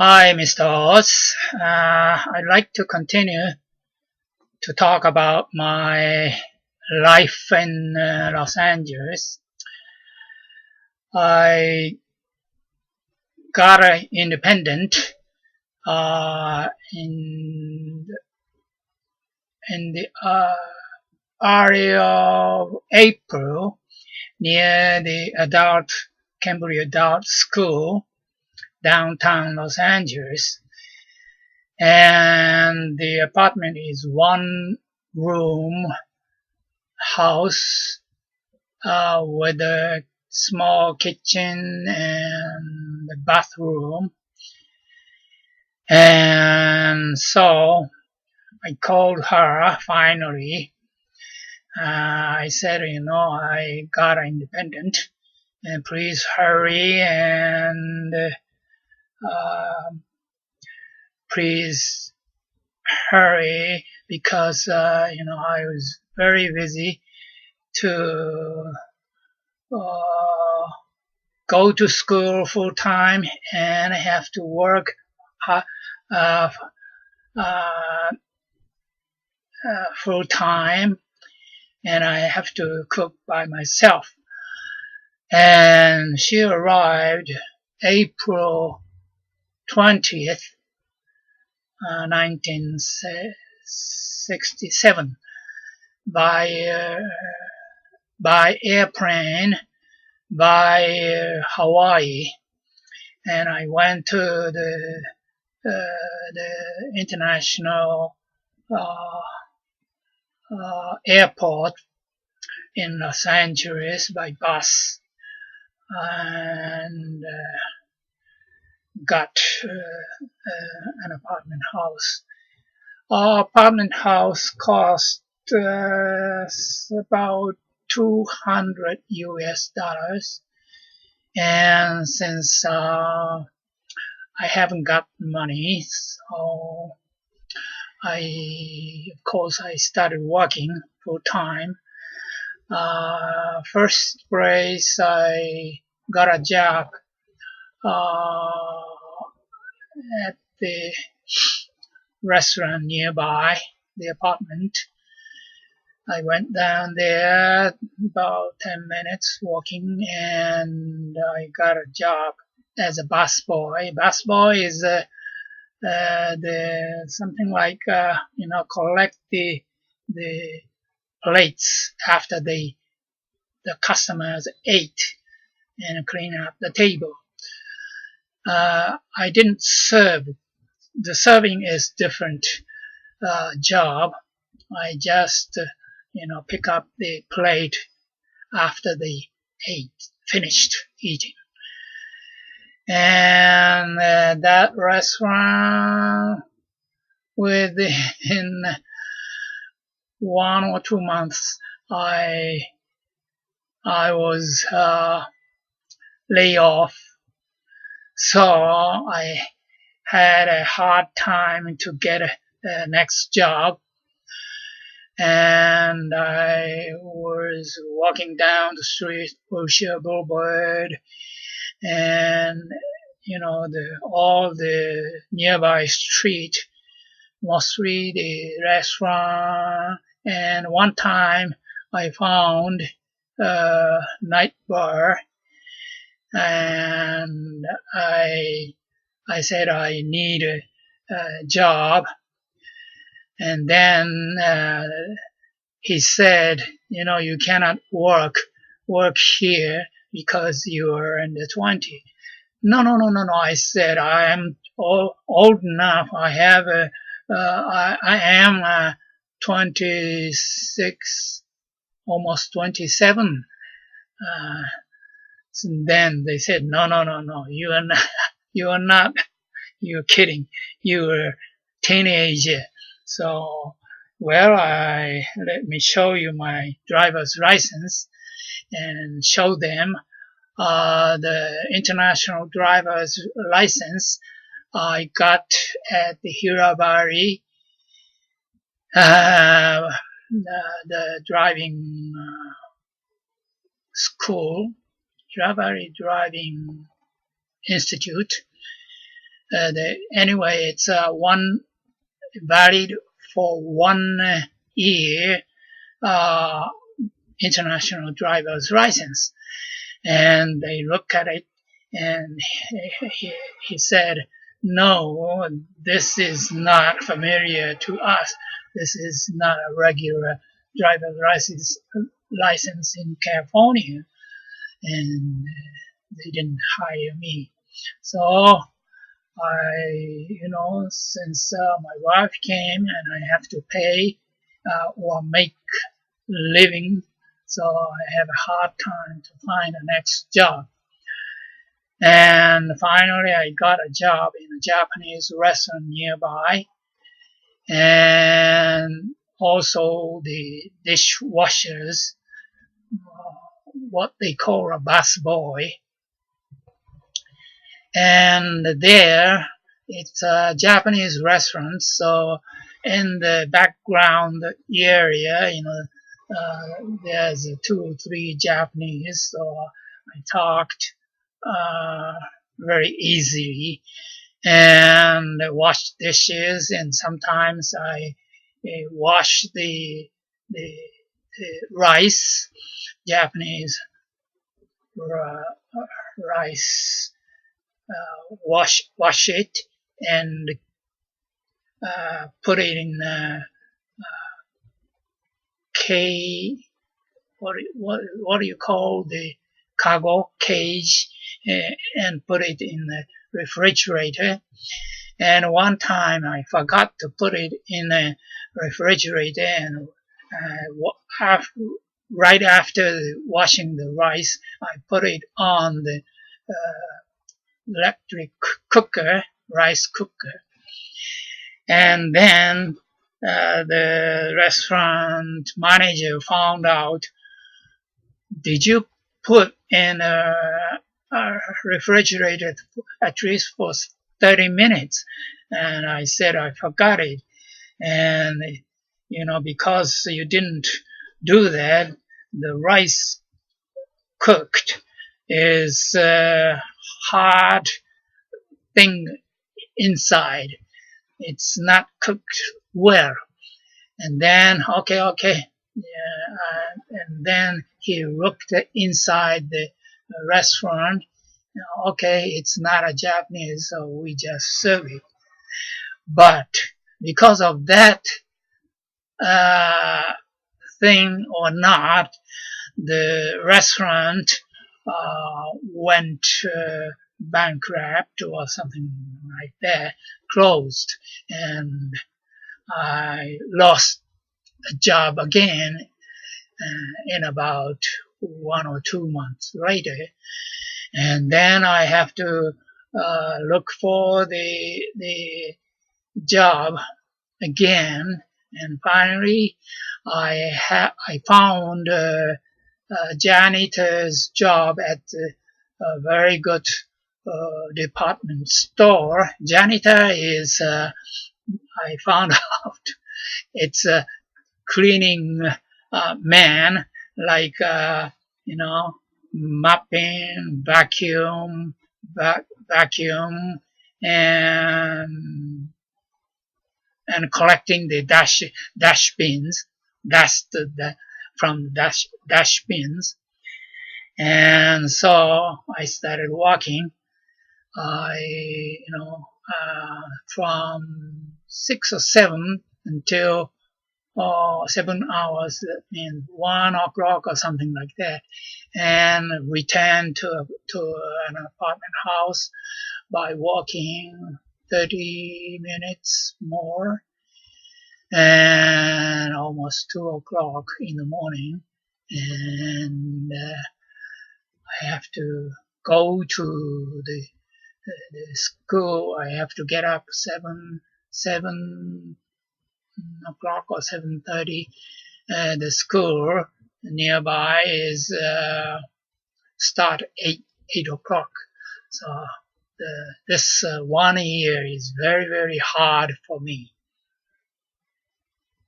Hi, Mr. Oz. I'd like to continue to talk about my life in Los Angeles. I got independent in the area of April near the Cambridge Adult School, downtown Los Angeles. And the apartment is one room house with a small kitchen and a bathroom. And so I called her finally. I said, I got independent and please hurry and please hurry because, I was very busy to go to school full time and I have to work full time and I have to cook by myself. And she arrived April 20th, 1967 by airplane by Hawaii, and I went to the international airport in Los Angeles by bus and got an apartment house. Our apartment house cost about $200 US, and since I haven't got money, so of course I started working full time. First place I got a job at the restaurant nearby the apartment. I went down there about 10 minutes walking and I got a job as a busboy. Busboy is something like collect the plates after the customers ate and clean up the table. I didn't serve. The serving is different job. I just pick up the plate after they finished eating. And that restaurant, within 1 or 2 months, I was laid off. So I had a hard time to get a next job. And I was walking down the street, Wilshire Boulevard, and all the nearby street, mostly the restaurant. And one time I found a night bar, and I said I need a job. And then he said, you cannot work here because you are under 20. No. I said, I am old enough. I have I am 26, almost 27. So then they said, no, you are not. You're kidding. You are a teenager. So, let me show you my driver's license and show them the international driver's license I got at the Hirabari, the driving school, Hirabari Driving Institute. Anyway, it's one valid for 1 year international driver's license. And they look at it, and he said, no, this is not familiar to us. This is not a regular driver's license in California. And they didn't hire me. So since my wife came and I have to pay or make living, so I have a hard time to find the next job. And finally, I got a job in a Japanese restaurant nearby, and also the dishwashers, what they call a busboy. And there, it's a Japanese restaurant, so in the background area, there's 2 or 3 Japanese, so I talked very easily and wash dishes, and sometimes I wash the rice, Japanese rice, wash it and put it in what do you call the cargo cage, and put it in the refrigerator. And one time I forgot to put it in the refrigerator, and right after washing the rice, I put it on the electric cooker, rice cooker. And then the restaurant manager found out, did you put in a refrigerator at least for 30 minutes? And I said I forgot it. And, because you didn't do that, the rice cooked is hard thing inside. It's not cooked well. And then, okay. And then he looked inside the restaurant. Okay, it's not a Japanese, so we just serve it. But because of that thing or not, the restaurant went bankrupt or something like that, closed, and I lost a job again in about 1 or 2 months later. And then I have to look for the job again, and finally I found a janitor's job at a very good department store. Janitor is, I found out, it's a cleaning man, like, mopping, vacuum, and collecting the dash bins, dust from dash bins. And so I started walking. From 6 or 7 until 7 hours, in 1 o'clock or something like that, and returned to an apartment house by walking 30 minutes more, and almost 2 o'clock in the morning, and I have to go to the school. I have to get up 7 o'clock or 7:30. The school nearby is start 8 o'clock. So this 1 year is very, very hard for me.